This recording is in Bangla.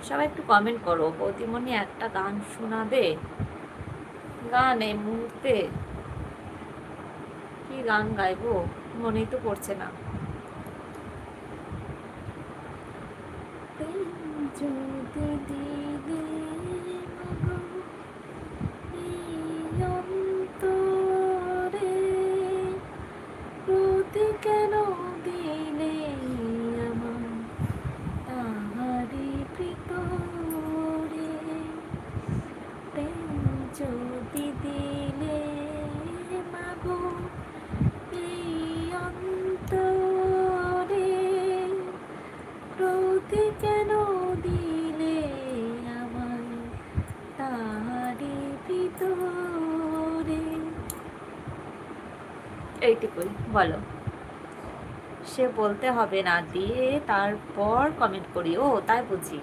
সবাই একটু কমেন্ট করো, বৌদিমণি একটা গান শোনাবে। গান এই মুহূর্তে কি গান গাইবো মনেই তো পড়ছে না। যদি দিলে মাগো এই অন্তরে, প্রতি কেন দিলে আমার তাহারি ভিতরে, প্রেম যদি দিলে মাগো এই অন্তরে, প্রতি কেন দিলে আমার তাহারি ভিতরে। এইটুকুই বলো, সে বলতে হবে না দিয়ে তারপর কমেন্ট করি। ও তাই বুঝি।